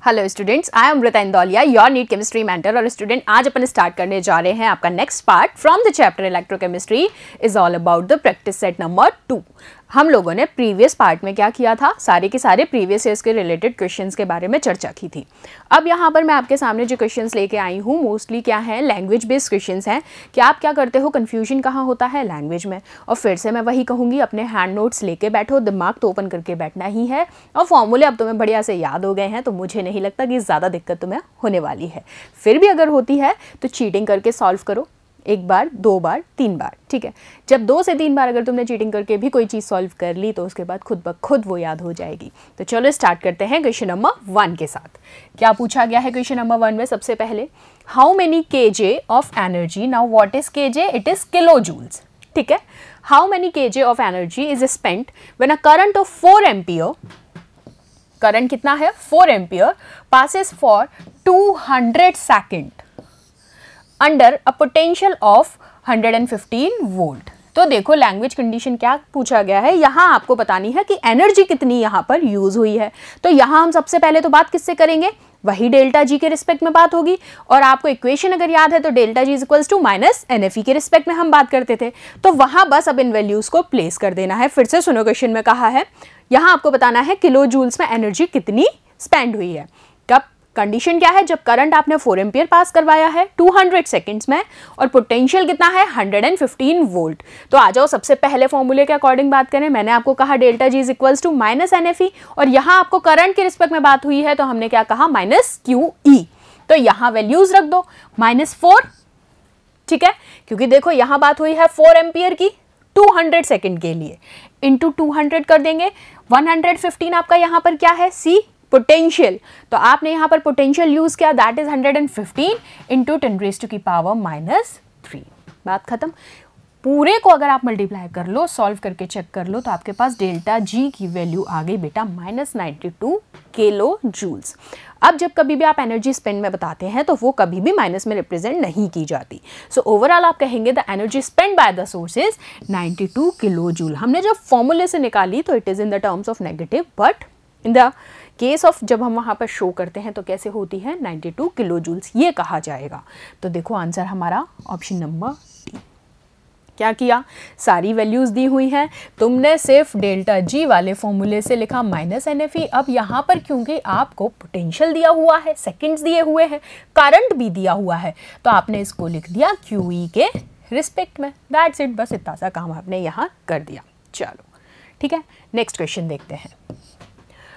Hello students, I am Amrita Indoliya, your NEET chemistry mentor. और student, आज अपन स्टार्ट करने जा रहे हैं आपका next part from the chapter electrochemistry is all about the practice set number 2। हम लोगों ने प्रीवियस पार्ट में क्या किया था, सारे के सारे प्रीवियस ईयर्स के रिलेटेड क्वेश्चंस के बारे में चर्चा की थी। अब यहाँ पर मैं आपके सामने जो क्वेश्चंस लेके आई हूँ मोस्टली क्या है, लैंग्वेज बेस्ड क्वेश्चंस हैं। कि आप क्या करते हो, कन्फ्यूजन कहाँ होता है, लैंग्वेज में। और फिर से मैं वही कहूँगी, अपने हैंड नोट्स लेके बैठो, दिमाग तो ओपन करके बैठना ही है। और फॉर्मूले अब तुम्हें बढ़िया से याद हो गए हैं, तो मुझे नहीं लगता कि ज़्यादा दिक्कत तुम्हें होने वाली है। फिर भी अगर होती है तो चीटिंग करके सॉल्व करो, एक बार, दो बार, तीन बार, ठीक है। जब 2 से 3 बार अगर तुमने चीटिंग करके भी कोई चीज़ सॉल्व कर ली तो उसके बाद खुद ब खुद वो याद हो जाएगी। तो चलो स्टार्ट करते हैं क्वेश्चन नंबर 1 के साथ। क्या पूछा गया है क्वेश्चन नंबर 1 में? सबसे पहले, how many kJ of energy, now what is kJ? It is kilo joules, ठीक है। How many kJ of energy is spent when a current of 4 ampere, current कितना है 4 ampere, passes for 200 second under a potential of 115 volt. तो देखो language condition क्या पूछा गया है, यहाँ आपको बतानी है कि एनर्जी कितनी यहाँ पर यूज हुई है। तो यहाँ हम सबसे पहले तो बात किससे करेंगे, वही डेल्टा जी के रिस्पेक्ट में बात होगी। और आपको इक्वेशन अगर याद है तो delta G is equals to minus NFE के रिस्पेक्ट में हम बात करते थे। तो वहां बस अब इन वैल्यूज को प्लेस कर देना है। फिर से सुनो, क्वेश्चन में कहा है यहाँ आपको बताना है किलो जूल्स में एनर्जी कितनी स्पेंड हुई है। कब? कंडीशन क्या है, जब करंट आपने 4 एम्पियर पास करवाया है 200 सेकंड्स में, और पोटेंशियल कितना है 115 वोल्ट। तो आ जाओ सबसे पहले फॉर्मूले के अकॉर्डिंग बात करें। मैंने आपको कहा delta G is equals to minus NFE, और यहाँ आपको करंट के रिस्पेक्ट में बात हुई है तो हमने क्या कहा, माइनस QE। तो यहाँ वैल्यूज रख दो, -4, ठीक है, क्योंकि देखो यहाँ बात हुई है 4 एम्पियर की 200 सेकेंड के लिए, इंटू 200 कर देंगे। 115 आपका यहाँ पर क्या है, C पोटेंशियल। तो आपने यहाँ पर पोटेंशियल यूज किया, दैट इज 115 इंटू 10⁻³ बात खत्म। पूरे को अगर आप मल्टीप्लाई कर लो, सॉल्व करके चेक कर लो, तो आपके पास डेल्टा जी की वैल्यू आ गई बेटा -92 किलो जूल्स। अब जब कभी भी आप एनर्जी स्पेंड में बताते हैं तो वो कभी भी माइनस में रिप्रेजेंट नहीं की जाती। सो ओवरऑल आप कहेंगे the energy spend by the source is 92 kilo joule. हमने जब फॉर्मूले से निकाली तो it is in the terms of negative, but in the case of जब हम वहाँ पर शो करते हैं तो कैसे होती है, 92 किलो जूल्स ये कहा जाएगा। तो देखो आंसर हमारा ऑप्शन नंबर डी। क्या किया, सारी वैल्यूज दी हुई हैं, तुमने सिर्फ डेल्टा जी वाले फॉर्मूले से लिखा -NFE। अब यहाँ पर क्योंकि आपको पोटेंशियल दिया हुआ है, सेकंड्स दिए हुए हैं, करंट भी दिया हुआ है, तो आपने इसको लिख दिया QE के रिस्पेक्ट में। दैट्स इट, बस इतना सा काम आपने यहाँ कर दिया। चलो ठीक है, नेक्स्ट क्वेश्चन देखते हैं।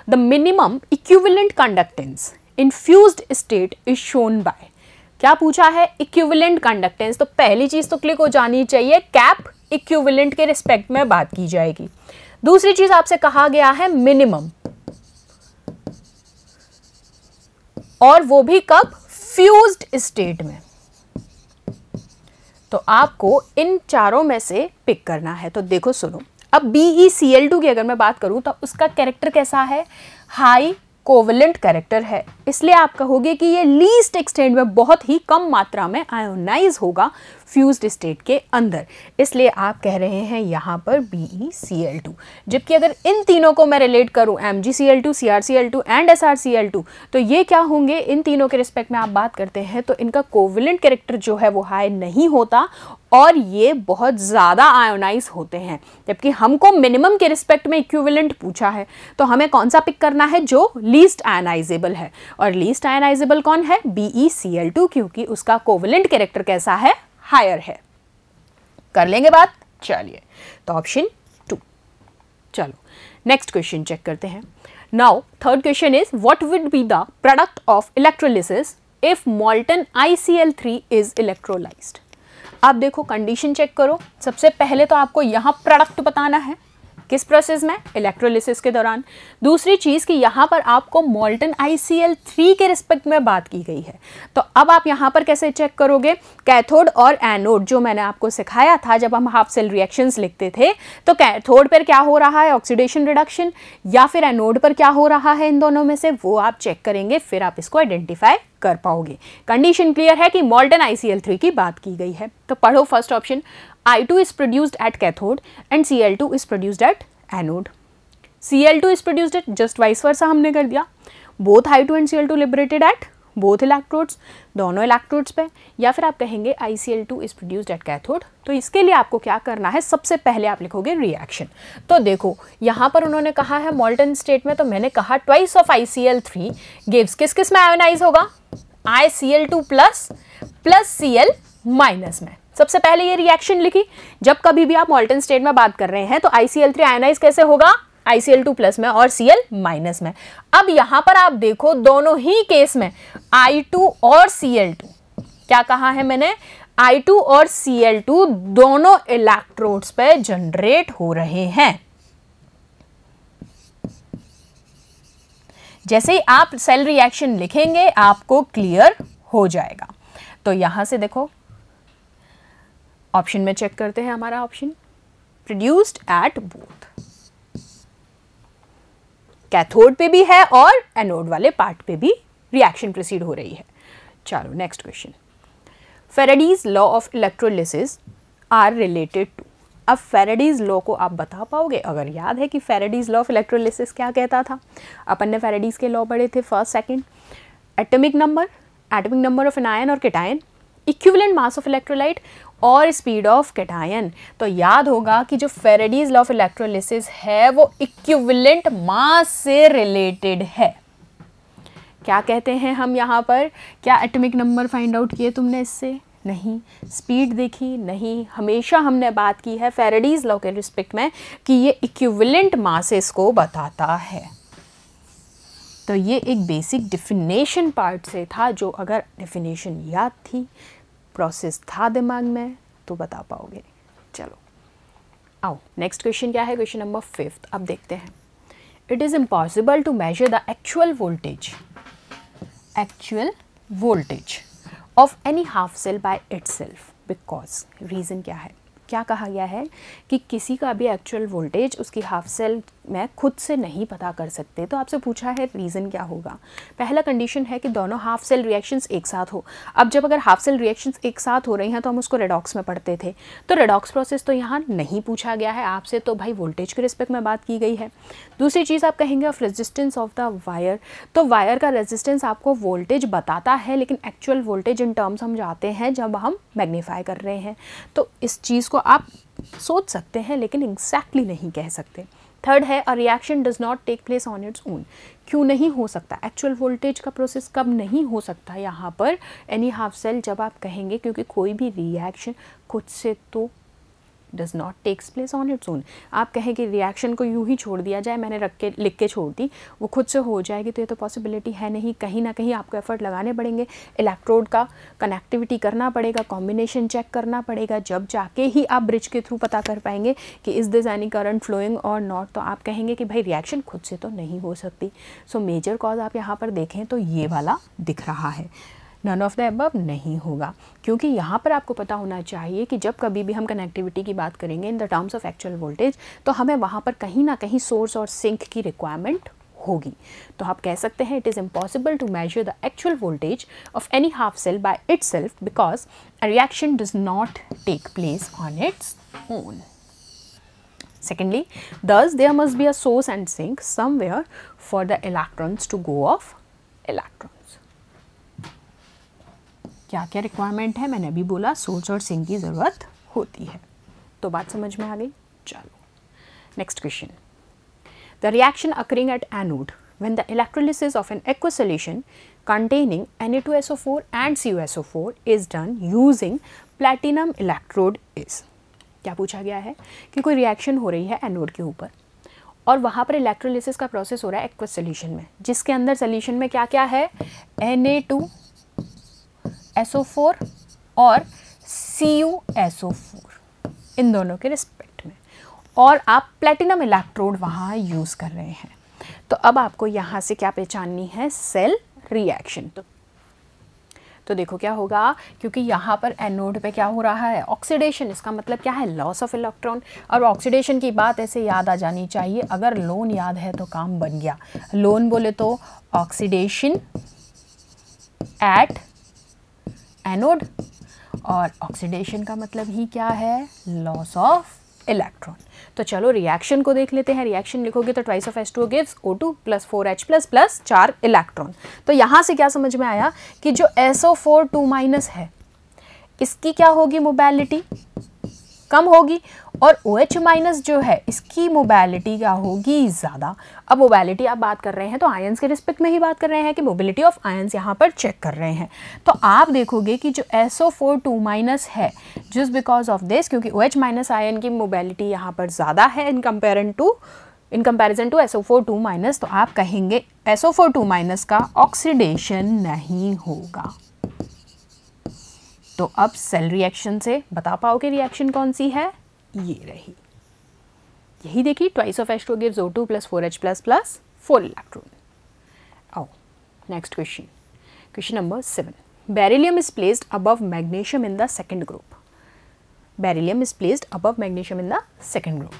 The minimum equivalent conductance in fused state is shown by। क्या पूछा है, इक्विवेलेंट कंडक्टेंस। तो पहली चीज तो क्लिक हो जानी चाहिए, कैप इक्विवेलेंट के रिस्पेक्ट में बात की जाएगी। दूसरी चीज आपसे कहा गया है मिनिमम, और वो भी कब, फ्यूज्ड स्टेट में। तो आपको इन चारों में से पिक करना है। तो देखो सुनो, अब BeCl2 की अगर मैं बात करूं तो उसका कैरेक्टर कैसा है, हाई कोवेलेंट कैरेक्टर है, इसलिए आप कहोगे कि ये लीस्ट एक्सटेंट में बहुत ही कम मात्रा में आयोनाइज होगा फ्यूज्ड स्टेट के अंदर, इसलिए आप कह रहे हैं यहाँ पर BeCl2। जबकि अगर इन तीनों को मैं रिलेट करूँ, MgCl2, CrCl2 एंड SrCl2, तो ये क्या होंगे, इन तीनों के रिस्पेक्ट में आप बात करते हैं तो इनका कोवेलेंट कैरेक्टर जो है वो हाई नहीं होता और ये बहुत ज़्यादा आयोनाइज होते हैं। जबकि हमको मिनिमम के रिस्पेक्ट में इक्विवेलेंट पूछा है, तो हमें कौन सा पिक करना है, जो लीस्ट आयनाइजेबल है। और लीस्ट आयनाइजेबल कौन है, BeCl2, क्योंकि उसका कोवेलेंट कैरेक्टर कैसा है, हायर है। कर लेंगे बात, चलिए। तो ऑप्शन 2। चलो नेक्स्ट क्वेश्चन चेक करते हैं। Now third question is, what would be the product of electrolysis if molten ICl3 is electrolysed. आप देखो कंडीशन चेक करो, सबसे पहले तो आपको यहाँ प्रोडक्ट बताना है, किस प्रोसेस में, इलेक्ट्रोलिसिस के दौरान। दूसरी चीज़ कि यहाँ पर आपको मोल्टन ICl3 के रिस्पेक्ट में बात की गई है। तो अब आप यहाँ पर कैसे चेक करोगे, कैथोड और एनोड जो मैंने आपको सिखाया था जब हम हाफ सेल रिएक्शंस लिखते थे, तो कैथोड पर क्या हो रहा है, ऑक्सीडेशन रिडक्शन, या फिर एनोड पर क्या हो रहा है, इन दोनों में से वो आप चेक करेंगे, फिर आप इसको आइडेंटिफाई कर पाओगे। कंडीशन क्लियर है कि मोल्टन ICl3 की बात की गई है। तो पढ़ो first option, I2 is produced at cathode and Cl2 is produced at anode। Cl2 is produced at, just vice versa हमने कर दिया। Both I2 and Cl2 liberated at both electrodes, दोनों इलेक्ट्रोड्स पे, या फिर आप कहेंगे ICl2 is produced at cathode. तो इसके लिए आपको क्या करना है, सबसे पहले आप लिखोगे रिएक्शन। तो देखो यहाँ पर उन्होंने कहा है मॉल्टन स्टेट में, तो मैंने कहा ट्वाइस ऑफ ICl3 गिव्स, किस किस में आयोनाइज होगा, ICl2 प्लस Cl माइनस में। सबसे पहले ये रिएक्शन लिखी। जब कभी भी आप मॉल्टन स्टेट में बात कर रहे हैं तो ICl3 आयोनाइज कैसे होगा, ICl2 प्लस में और Cl माइनस में। अब यहां पर आप देखो दोनों ही केस में I2 और Cl2, क्या कहा है मैंने, I2 और Cl2 दोनों इलेक्ट्रोड्स पे जनरेट हो रहे हैं। जैसे ही आप सेल रिएक्शन लिखेंगे आपको क्लियर हो जाएगा। तो यहां से देखो ऑप्शन में चेक करते हैं, हमारा option produced at both, cathode पे भी है और एनोड वाले पार्ट पे भी रिएक्शन प्रोसीड हो रही है। चलो next question, Faraday's law of electrolysis are related to. अब फेराडेज लॉ को आप बता पाओगे, अगर याद है कि फेराडेज लॉ ऑफ इलेक्ट्रोलिसिस क्या कहता था, अपन ने फेराडेज के लॉ पढ़े थे first second, atomic number of an ion और cation, equivalent mass of electrolyte और स्पीड ऑफ केटायन। तो याद होगा कि जो फेराडेज लॉ ऑफ इलेक्ट्रोलिसिस है वो इक्विवेलेंट मास से रिलेटेड है। क्या कहते हैं हम यहाँ पर, क्या एटॉमिक नंबर फाइंड आउट किए तुमने इससे, नहीं, स्पीड देखी नहीं, हमेशा हमने बात की है फेराडेज लॉ के रिस्पेक्ट में कि ये इक्विवेलेंट मासेस को बताता है। तो ये एक बेसिक डेफिनेशन पार्ट से था, जो अगर डेफिनेशन याद थी, प्रोसेस था दिमाग में, तो बता पाओगे। चलो आओ नेक्स्ट क्वेश्चन क्या है, क्वेश्चन नंबर 5। अब देखते हैं, it is impossible to measure the actual voltage of any half cell by itself because, reason क्या है, क्या कहा गया है कि किसी का भी एक्चुअल वोल्टेज उसकी हाफ सेल में खुद से नहीं पता कर सकते। तो आपसे पूछा है रीज़न क्या होगा। पहला कंडीशन है कि दोनों हाफ सेल रिएक्शंस एक साथ हो। अब जब अगर हाफ सेल रिएक्शंस एक साथ हो रही हैं तो हम उसको रेडॉक्स में पढ़ते थे, तो रेडॉक्स प्रोसेस तो यहाँ नहीं पूछा गया है आपसे, तो भाई वोल्टेज के रिस्पेक्ट में बात की गई है। दूसरी चीज़ आप कहेंगे of resistance of the wire, तो वायर का रेजिस्टेंस आपको वोल्टेज बताता है, लेकिन एक्चुअल वोल्टेज इन टर्म्स हम जाते हैं जब हम मैग्नीफाई कर रहे हैं। तो इस चीज़ को आप सोच सकते हैं लेकिन एग्जैक्टली नहीं कह सकते। थर्ड है, a reaction does not take place on its own. क्यों नहीं हो सकता, एक्चुअल वोल्टेज का प्रोसेस कब नहीं हो सकता यहाँ पर एनी हाफ सेल, जब आप कहेंगे क्योंकि कोई भी रिएक्शन खुद से तो does not takes place on its own. आप कहें कि रिएक्शन को यूं ही छोड़ दिया जाए, मैंने लिख के छोड़ दी, वो खुद से हो जाएगी, तो ये तो पॉसिबिलिटी है नहीं। कहीं ना कहीं आपको एफर्ट लगाने पड़ेंगे, इलेक्ट्रोड का कनेक्टिविटी करना पड़ेगा, कॉम्बिनेशन चेक करना पड़ेगा, जब जाके ही आप ब्रिज के थ्रू पता कर पाएंगे कि is this any current flowing और नॉट। तो आप कहेंगे कि भाई रिएक्शन खुद से तो नहीं हो सकती। सो मेजर कॉज आप यहाँ पर देखें तो ये वाला दिख रहा है, नन ऑफ द अबव नहीं होगा, क्योंकि यहाँ पर आपको पता होना चाहिए कि जब कभी भी हम कनेक्टिविटी की बात करेंगे in the terms of actual voltage, तो हमें वहाँ पर कहीं ना कहीं सोर्स और सिंक की रिक्वायरमेंट होगी। तो आप कह सकते हैं it is impossible to measure the actual voltage of any half cell by itself because a reaction does not take place on its own. Secondly, thus there must be a source and sink somewhere for the electrons to go off electrons. क्या क्या requirement है, मैंने अभी बोला source और sink की ज़रूरत होती है। तो बात समझ में आ गई। चलो next question, the reaction occurring at anode when the electrolysis of an aqueous solution containing Na2SO4 and CuSO4 is done using platinum electrode is। क्या पूछा गया है कि कोई रिएक्शन हो रही है एनोड के ऊपर और वहाँ पर इलेक्ट्रोलिसिस का प्रोसेस हो रहा है एक्वस सोल्यूशन में, जिसके अंदर सोल्यूशन में क्या क्या है, Na2SO4 और CuSO4, इन दोनों के रिस्पेक्ट में, और आप प्लेटिनम इलेक्ट्रोड वहाँ यूज़ कर रहे हैं। तो अब आपको यहाँ से क्या पहचाननी है, सेल रिएक्शन। तो देखो क्या होगा, क्योंकि यहाँ पर एनोड पे क्या हो रहा है, ऑक्सीडेशन, इसका मतलब क्या है, लॉस ऑफ इलेक्ट्रॉन। और ऑक्सीडेशन की बात ऐसे याद आ जानी चाहिए, अगर लोन याद है तो काम बन गया। लोन बोले तो ऑक्सीडेशन एट एनोड, और ऑक्सीडेशन का मतलब ही क्या है, लॉस ऑफ इलेक्ट्रॉन। तो चलो रिएक्शन को देख लेते हैं। रिएक्शन लिखोगे तो twice of H2O gives O2 plus 4H plus 4 electron. तो यहाँ से क्या समझ में आया कि जो SO4 2 माइनस है इसकी क्या होगी, मोबैलिटी कम होगी, और OH माइनस जो है इसकी मोबैलिटी क्या होगी, ज़्यादा। अब मोबैलिटी आप बात कर रहे हैं तो आयंस के रिस्पेक्ट में ही बात कर रहे हैं कि मोबिलिटी ऑफ आयंस यहाँ पर चेक कर रहे हैं। तो आप देखोगे कि जो SO4 2 माइनस है, जस्ट बिकॉज ऑफ दिस, क्योंकि OH माइनस आयन की मोबैलिटी यहाँ पर ज़्यादा है in comparison to SO4 2 minus, तो आप कहेंगे SO4 2 माइनस का ऑक्सीडेशन नहीं होगा। तो अब सेल रिएक्शन से बता पाओगे रिएक्शन कौन सी है, ये रही, यही देखिए, twice of H2O gives O2 plus 4H plus 4 electron. आओ next question, question number 7। Beryllium is placed above magnesium in the second group. Beryllium is placed above magnesium in the second group.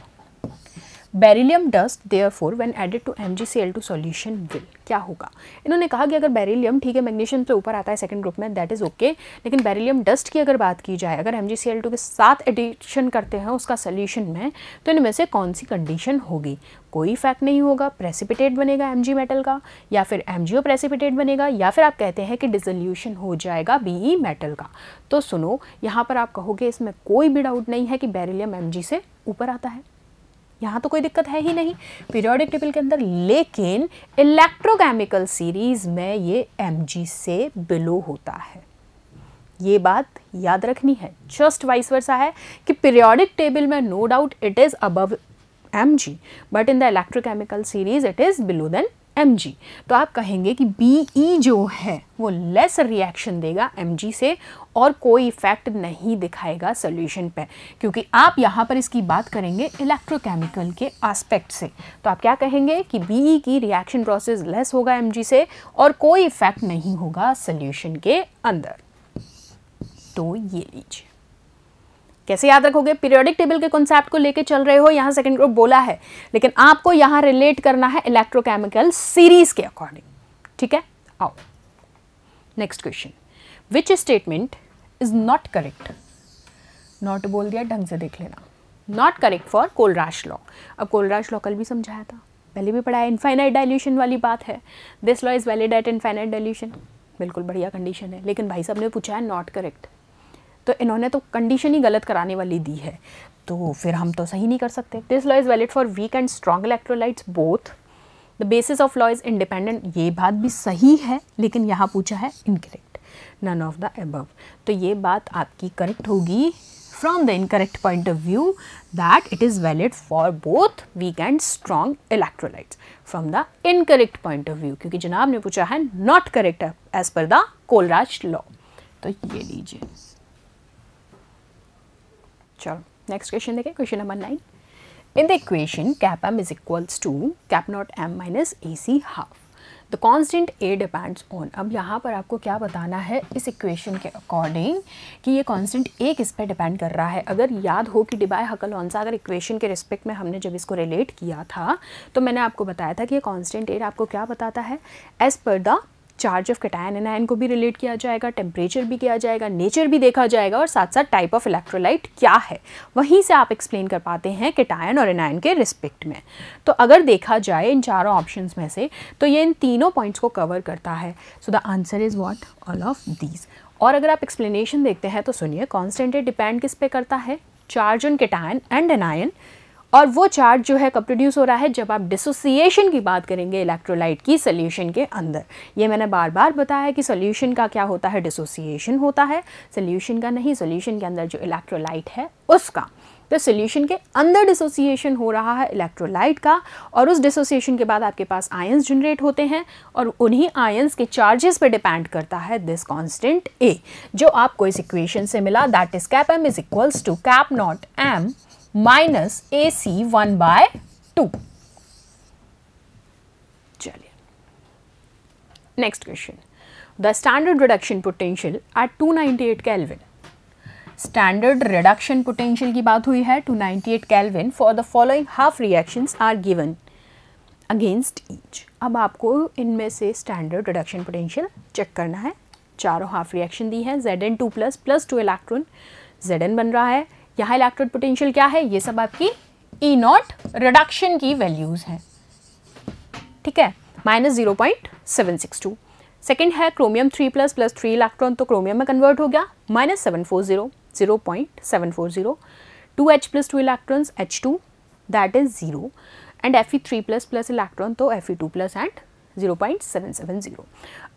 Beryllium dust therefore when added to MgCl2 solution will, क्या होगा। इन्होंने कहा कि अगर beryllium, ठीक है, magnesium से ऊपर आता है सेकंड ग्रुप में, दैट इज ओके, लेकिन बेरिलियम डस्ट की अगर बात की जाए, अगर MgCl2 के साथ एडिशन करते हैं उसका सोल्यूशन में, तो इनमें से कौन सी कंडीशन होगी। कोई इफेक्ट नहीं होगा, प्रेसिपिटेट बनेगा Mg मेटल का, या फिर MgO प्रेसिपिटेट बनेगा, या फिर आप कहते हैं कि डिसोल्यूशन हो जाएगा Be मेटल का। तो सुनो, यहाँ पर आप कहोगे इसमें कोई भी डाउट नहीं है कि बेरिलियम Mg से ऊपर आता है, यहाँ तो कोई दिक्कत है ही नहीं पीरियोडिक टेबल के अंदर, लेकिन इलेक्ट्रोकेमिकल सीरीज में ये Mg से बिलो होता है। ये बात याद रखनी है, जस्ट वाइस वर्सा है कि पीरियोडिक टेबल में no doubt it is above Mg, but in the electrochemical series it is below than Mg। तो आप कहेंगे कि Be जो है वो लेस रिएक्शन देगा Mg से और कोई इफेक्ट नहीं दिखाएगा सोल्यूशन पे, क्योंकि आप यहाँ पर इसकी बात करेंगे इलेक्ट्रोकेमिकल के एस्पेक्ट से। तो आप क्या कहेंगे कि Be की रिएक्शन प्रोसेस लेस होगा Mg से और कोई इफेक्ट नहीं होगा सोल्यूशन के अंदर। तो ये लीजिए, कैसे याद रखोगे, पीरियोडिक टेबल के कॉन्सेप्ट को लेके चल रहे हो, यहाँ सेकंड ग्रुप बोला है, लेकिन आपको यहाँ रिलेट करना है इलेक्ट्रोकेमिकल सीरीज के अकॉर्डिंग, ठीक है। आओ next question, which statement is not correct. Not बोल दिया, ढंग से देख लेना, नॉट करेक्ट फॉर कोलराश लॉ। अब कोलराश लॉ कल भी समझाया था, पहले भी पढ़ा है, इनफाइनाइट डाइल्यूशन वाली बात है, this law is valid eight infinite dilution, बिल्कुल बढ़िया कंडीशन है, लेकिन भाई साहब ने पूछा है नॉट करेक्ट, तो इन्होंने तो कंडीशन ही गलत कराने वाली दी है, तो फिर हम तो सही नहीं कर सकते। This law is valid for weak and strong electrolytes both, the basis of law is independent, ये बात भी सही है, लेकिन यहाँ पूछा है incorrect, none of the above. तो ये बात आपकी करेक्ट होगी from the incorrect point of view that it is valid for both weak and strong electrolytes from the incorrect point of view, क्योंकि जनाब ने पूछा है not correct as per the Kohlrausch law. तो ये लीजिए, चलो नेक्स्ट क्वेश्चन देखें, question number 9। In the equation cap m is equals to cap not m minus AC half, the constant A depends on. अब यहाँ पर आपको क्या बताना है इस इक्वेशन के अकॉर्डिंग कि ये कॉन्स्टेंट A किस पे डिपेंड कर रहा है। अगर याद हो कि डिबाय हकल-ऑन्सा अगर इक्वेशन के रिस्पेक्ट में हमने जब इसको रिलेट किया था तो मैंने आपको बताया था कि ये कॉन्स्टेंट A आपको क्या बताता है, as per the charge of cation anion को भी रिलेट किया जाएगा, टेम्परेचर भी किया जाएगा, नेचर भी देखा जाएगा, और साथ साथ टाइप ऑफ इलेक्ट्रोलाइट क्या है वहीं से आप एक्सप्लेन कर पाते हैं कैटायन और एनायन के रिस्पेक्ट में। तो अगर देखा जाए इन चारों ऑप्शंस में से तो ये इन तीनों पॉइंट्स को कवर करता है। So the answer is what, all of these. और अगर आप एक्सप्लेनेशन देखते हैं तो सुनिए, कॉन्स्टेंट डिपेंड किस पे करता है, charge on cation and anion, और वो चार्ज जो है कब प्रोड्यूस हो रहा है, जब आप डिसोसिएशन की बात करेंगे इलेक्ट्रोलाइट की सोल्यूशन के अंदर। ये मैंने बार बार बताया कि सोल्यूशन का क्या होता है, डिसोसिएशन होता है, सोल्यूशन का नहीं, सोल्यूशन के अंदर जो इलेक्ट्रोलाइट है उसका। तो सोल्यूशन के अंदर डिसोसिएशन हो रहा है इलेक्ट्रोलाइट का, और उस डिसोसिएशन के बाद आपके पास आयंस जनरेट होते हैं, और उन्हीं आयंस के चार्जेस पे डिपेंड करता है दिस कांस्टेंट A, जो आपको इस इक्वेशन से मिला, that is cap m is equals to cap not m minus AC 1/2। चलिए next question, the standard reduction potential at 298 kelvin. Standard reduction potential की बात हुई है 298 kelvin for the following half reactions are given against each. अब आपको इनमें से standard reduction potential check करना है। चारों हाफ रिएक्शन दी है, Zn2 प्लस 2 इलेक्ट्रॉन, Zn बन रहा है, यहाँ इलेक्ट्रोड पोटेंशियल क्या है, ये सब आपकी ई नॉट रिडक्शन की वैल्यूज हैं, ठीक है, -0.762। सेकेंड है क्रोमियम 3+ प्लस 3 इलेक्ट्रॉन, तो क्रोमियम में कन्वर्ट हो गया, -740, 0.740। 2H plus 2 electrons, H2 that is 0, and Fe3+ plus electron, तो Fe2+ एंड 0.770।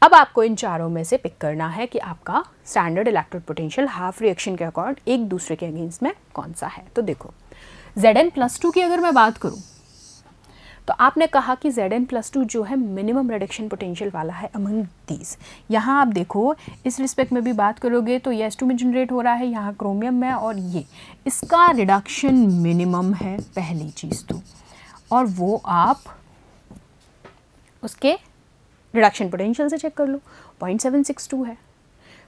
अब आपको इन चारों में से पिक करना है कि आपका standard electrode potential half reaction के अकॉर्ड एक दूसरे के अगेंस्ट में कौन सा है। तो देखो Zn+2 की अगर मैं बात करूं तो आपने कहा कि Zn+2 जो है मिनिमम रिडक्शन पोटेंशियल वाला है अमंग दीज। यहाँ आप देखो इस रिस्पेक्ट में भी बात करोगे तो ये S2 में जनरेट हो रहा है, यहाँ क्रोमियम में, और ये इसका रिडक्शन मिनिमम है पहली चीज़ तो, और वो आप उसके रिडक्शन पोटेंशियल से चेक कर लो, 0.762 है,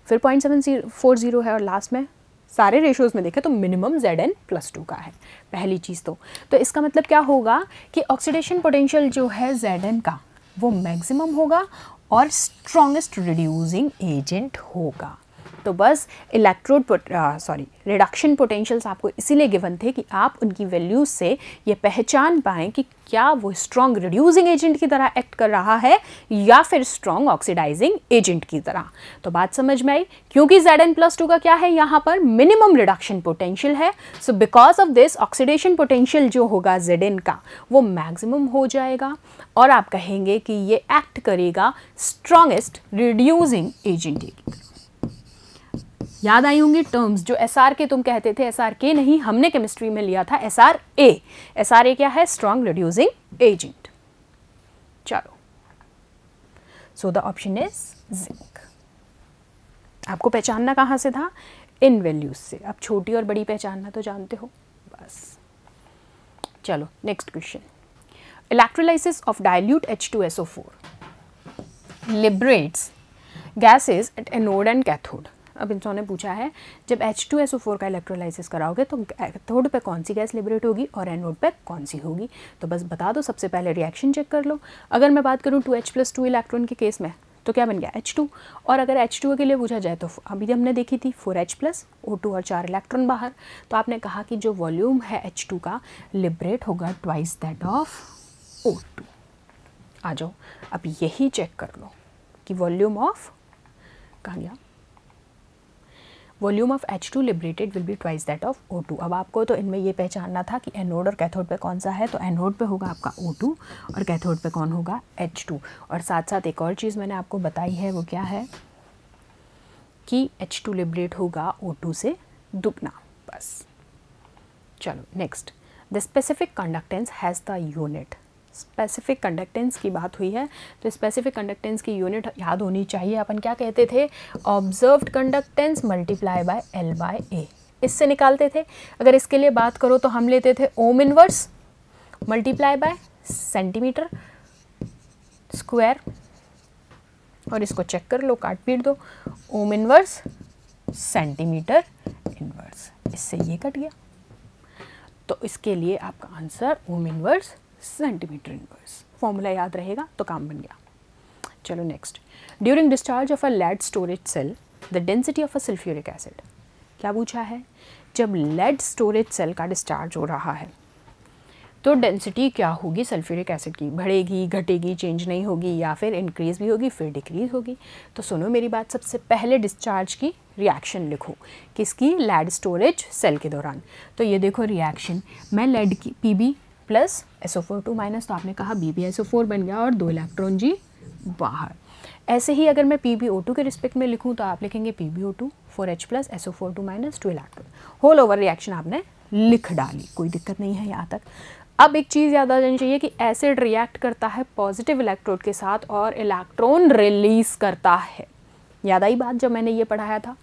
फिर 0.740 है, और लास्ट में सारे रेशियोज में देखें तो मिनिमम Zn+2 का है पहली चीज़ तो इसका मतलब क्या होगा कि ऑक्सीडेशन पोटेंशियल जो है Zn का वो मैक्सिमम होगा और स्ट्रॉन्गेस्ट रिड्यूसिंग एजेंट होगा। तो बस रिडक्शन पोटेंशियल्स आपको इसीलिए गिवन थे कि आप उनकी वैल्यूज से ये पहचान पाएँ कि क्या वो स्ट्रॉन्ग रिड्यूसिंग एजेंट की तरह एक्ट कर रहा है या फिर स्ट्रॉन्ग ऑक्सीडाइजिंग एजेंट की तरह। तो बात समझ में आई, क्योंकि Zn+2 का क्या है यहाँ पर मिनिमम रिडक्शन पोटेंशियल है, so because of this oxidation potential जो होगा Zn का वो मैक्सिमम हो जाएगा, और आप कहेंगे कि ये एक्ट करेगा स्ट्रॉन्गेस्ट रिड्यूसिंग एजेंट की तरह। याद आई होंगी टर्म्स जो SR के तुम कहते थे, SRK नहीं, हमने केमिस्ट्री में लिया था SRA। SRA क्या है, स्ट्रॉन्ग रिड्यूसिंग एजेंट। चलो, so the option is zinc. आपको पहचानना कहाँ से था, इन वैल्यूज से। अब छोटी और बड़ी पहचानना तो जानते हो बस। चलो next question, electrolysis of dilute H2SO4 liberates gases at anode and cathode. अब इन्होंने पूछा है जब H2SO4 का इलेक्ट्रोलाइसिस कराओगे तो कैथोड पे कौन सी गैस लिबरेट होगी और एनोड पे कौन सी होगी। तो बस बता दो, सबसे पहले रिएक्शन चेक कर लो। अगर मैं बात करूँ 2H प्लस 2 इलेक्ट्रॉन के केस में तो क्या बन गया H2, और अगर H2 के लिए पूछा जाए तो अभी हमने देखी थी 4H प्लस O2 और 4 इलेक्ट्रॉन बाहर। तो आपने कहा कि जो वॉल्यूम है H2 का लिबरेट होगा ट्वाइस दैट ऑफ O2। आ जाओ अब यही चेक कर लो कि वॉल्यूम ऑफ कहाँ गया, volume of H2 liberated will be twice that of O2। अब आपको तो इनमें ये पहचानना था कि एनोड और कैथोड पे कौन सा है, तो एनोड पे होगा आपका O2 और कैथोड पे कौन होगा H2। और साथ साथ एक और चीज़ मैंने आपको बताई है, वो क्या है कि H2 लिबरेट होगा O2 से दुगना। बस चलो next, the specific conductance has the unit. Specific conductance की बात हुई है तो स्पेसिफिक कंडक्टेंस की यूनिट याद होनी चाहिए। अपन क्या कहते थे, observed conductance multiply by L by A, इससे निकालते थे। अगर इसके लिए बात करो तो हम लेते थे ohm inverse multiply by centimetre square, और इसको चेक कर लो, काट पीट दो, ओम इनवर्स सेंटीमीटर इनवर्स, इससे ये कट गया। तो इसके लिए आपका answer ohm inverse centimetre inverse, formula याद रहेगा तो काम बन गया। चलो next, during discharge of a lead storage cell the density of a sulphuric acid. क्या पूछा है, जब लेड स्टोरेज सेल का डिस्चार्ज हो रहा है तो डेंसिटी क्या होगी सल्फ्यूरिक एसिड की, बढ़ेगी घटेगी, चेंज नहीं होगी, या फिर इंक्रीज भी होगी फिर डिक्रीज होगी। तो सुनो मेरी बात, सबसे पहले डिस्चार्ज की रिएक्शन लिखो, किसकी, लेड स्टोरेज सेल के दौरान। तो ये देखो रिएक्शन, मैं लेड की Pb प्लस SO4 माइनस, तो आपने कहा BbSO4 बन गया और 2 इलेक्ट्रॉन जी बाहर। ऐसे ही अगर मैं PbO2 के रिस्पेक्ट में लिखूं तो आप लिखेंगे PbO2 4H plus SO4 minus 2 electron, whole over reaction आपने लिख डाली, कोई दिक्कत नहीं है यहाँ तक। अब एक चीज़ याद आ जानी चाहिए कि एसिड रिएक्ट करता है पॉजिटिव इलेक्ट्रोड के साथ और इलेक्ट्रॉन रिलीज करता है। याद आई बात जब मैंने ये पढ़ाया था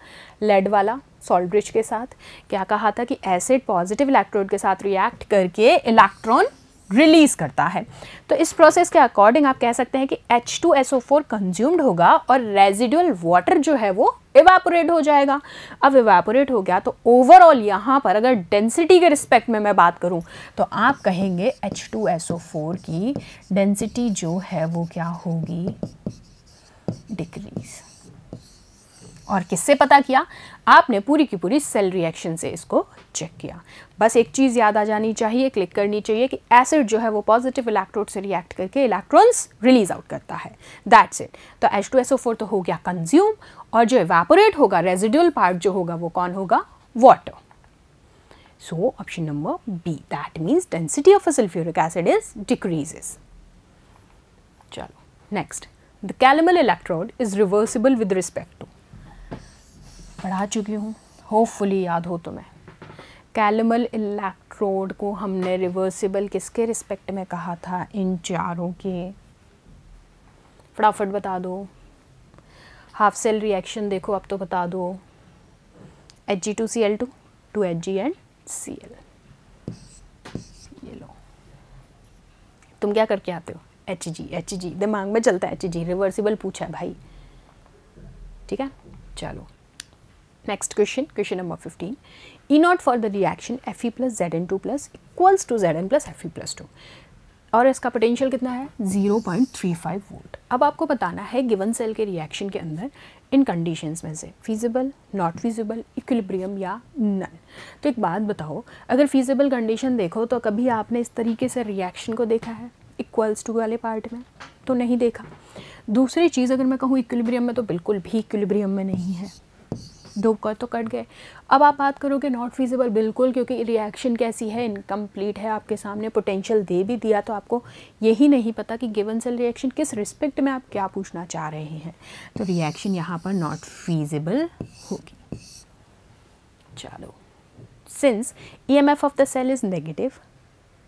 लेड वाला सॉल्ट ब्रिज के साथ, क्या कहा था कि एसिड पॉजिटिव इलेक्ट्रोड के साथ रिएक्ट करके इलेक्ट्रॉन रिलीज करता है। तो इस प्रोसेस के अकॉर्डिंग आप कह सकते हैं कि H2SO4 कंज्यूम्ड होगा और रेजिडुअल वाटर जो है वो इवेपोरेट हो जाएगा। अब इवेपोरेट हो गया तो ओवरऑल यहाँ पर अगर डेंसिटी के रिस्पेक्ट में मैं बात करूँ तो आप कहेंगे H2SO4 की डेंसिटी जो है वो क्या होगी, डिक्रीज। और किससे पता किया? आपने पूरी की पूरी सेल रिएक्शन से इसको चेक किया। बस एक चीज़ याद आ जानी चाहिए, क्लिक करनी चाहिए कि एसिड जो है वो पॉजिटिव इलेक्ट्रोड से रिएक्ट करके इलेक्ट्रॉन्स रिलीज आउट करता है, दैट्स इट। तो H2SO4 तो हो गया कंज्यूम, और जो इवेपोरेट होगा, रेजिडुअल पार्ट जो होगा वो कौन होगा? Water. So option number B, that means density of a sulphuric acid is decreases. चलो next, the calomel electrode is reversible with respect to, पढ़ा चुकी हूँ, होपफुली याद हो तुम्हें। कैलमल इलेक्ट्रोड को हमने रिवर्सिबल किसके रिस्पेक्ट में कहा था? इन चारों के। फटाफट बता दो। हाफ सेल रिएक्शन देखो अब तो बता दो। Hg2Cl2, 2Hg and Cl। ये लो, तुम क्या करके आते हो? Hg दिमाग में चलता है, Hg रिवर्सिबल पूछा है भाई, ठीक है। चलो next question, question number 15। E0 for the reaction Fe plus Zn2 plus equals to Zn plus Fe plus 2, और इसका पोटेंशियल कितना है? 0.35 वोल्ट। अब आपको बताना है गिवन सेल के रिएक्शन के अंदर इन कंडीशंस में से फीजिबल, नॉट फीजिबल, इक्विलिब्रियम या नन। तो एक बात बताओ, अगर फीजिबल कंडीशन देखो तो कभी आपने इस तरीके से रिएक्शन को देखा है इक्वल्स टू वाले पार्ट में? तो नहीं देखा। दूसरी चीज़ अगर मैं कहूँ इक्विलिब्रियम में, तो बिल्कुल भी इक्विलिब्रियम में नहीं है, दो कर तो कट गए। अब आप बात करोगे नॉट फीजिबल, बिल्कुल, क्योंकि रिएक्शन कैसी है? इनकम्प्लीट है, आपके सामने पोटेंशियल दे भी दिया तो आपको यही नहीं पता कि गिवन सेल रिएक्शन किस रिस्पेक्ट में आप क्या पूछना चाह रहे हैं, तो रिएक्शन यहाँ पर नॉट फीजिबल होगी। चलो, since EMF of the cell is negative,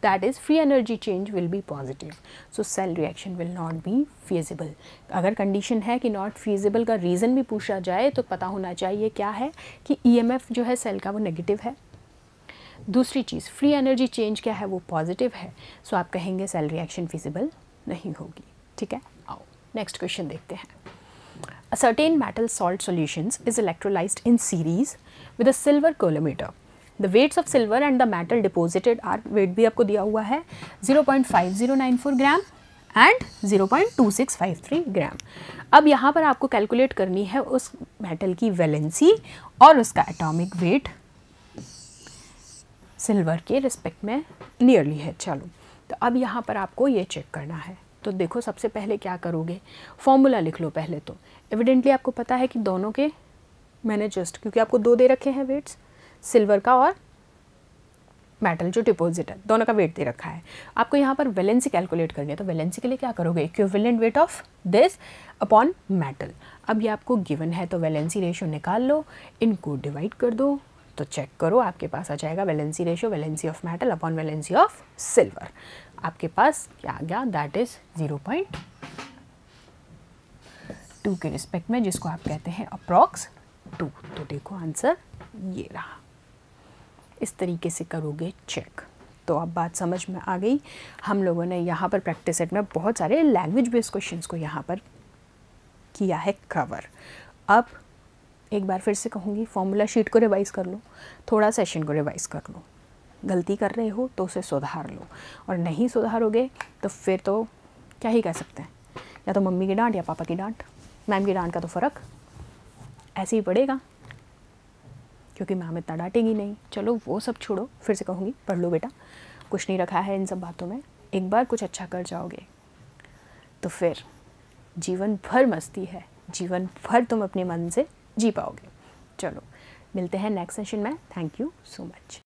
that is free energy change will be positive, so cell reaction will not be feasible। अगर कंडीशन है कि नॉट फीजिबल का रीज़न भी पूछा जाए तो पता होना चाहिए क्या है कि EMF जो है सेल का वो नेगेटिव है। दूसरी चीज़ फ्री एनर्जी चेंज क्या है? वो पॉजिटिव है, सो आप कहेंगे सेल रिएक्शन फीजिबल नहीं होगी, ठीक है। आओ नेक्स्ट क्वेश्चन देखते हैं। A certain metal salt solutions is electrolyzed in series with a silver colorimeter। The weights of silver and the metal deposited are, weight भी आपको दिया हुआ है 0.5094 ग्राम एंड 0.2653 ग्राम। अब यहाँ पर आपको कैलकुलेट करनी है उस मेटल की वैलेंसी और उसका एटॉमिक वेट सिल्वर के रिस्पेक्ट में नियरली है। चलो, तो अब यहाँ पर आपको ये चेक करना है। तो देखो, सबसे पहले क्या करोगे? फॉर्मूला लिख लो पहले तो। एविडेंटली आपको पता है कि दोनों के, मैंने जस्ट क्योंकि आपको दो दे रखे हैं वेट्स, सिल्वर का और मेटल जो डिपॉजिट है, दोनों का वेट दे रखा है। आपको यहाँ पर वैलेंसी कैलकुलेट करनी है, तो वैलेंसी के लिए क्या करोगे? Equivalent weight of this upon metal. अब ये आपको गिवन है तो वैलेंसी रेशियो निकाल लो, इनको डिवाइड कर दो, तो चेक करो आपके पास आ जाएगा valency ratio, valency of metal upon valency of silver. आपके पास क्या आ गया? दैट इज 0.2 के रिस्पेक्ट में, जिसको आप कहते हैं अप्रॉक्स 2। तो देखो आंसर ये रहा। इस तरीके से करोगे चेक। तो अब बात समझ में आ गई। हम लोगों ने यहाँ पर प्रैक्टिस सेट में बहुत सारे लैंग्वेज बेस्ड क्वेश्चंस को यहाँ पर किया है कवर। अब एक बार फिर से कहूँगी, फॉर्मूला शीट को रिवाइज़ कर लो, थोड़ा सेशन को रिवाइज़ कर लो। गलती कर रहे हो तो उसे सुधार लो, और नहीं सुधारोगे तो फिर तो क्या ही कह सकते हैं, या तो मम्मी की डांट या पापा की डांट। मैम की डांट का तो फ़र्क ऐसे ही पड़ेगा, क्योंकि मैम इतना डांटेगी नहीं। चलो वो सब छोड़ो, फिर से कहूँगी पढ़ लो बेटा, कुछ नहीं रखा है इन सब बातों में। एक बार कुछ अच्छा कर जाओगे तो फिर जीवन भर मस्ती है, जीवन भर तुम अपने मन से जी पाओगे। चलो मिलते हैं नेक्स्ट सेशन में। Thank you so much.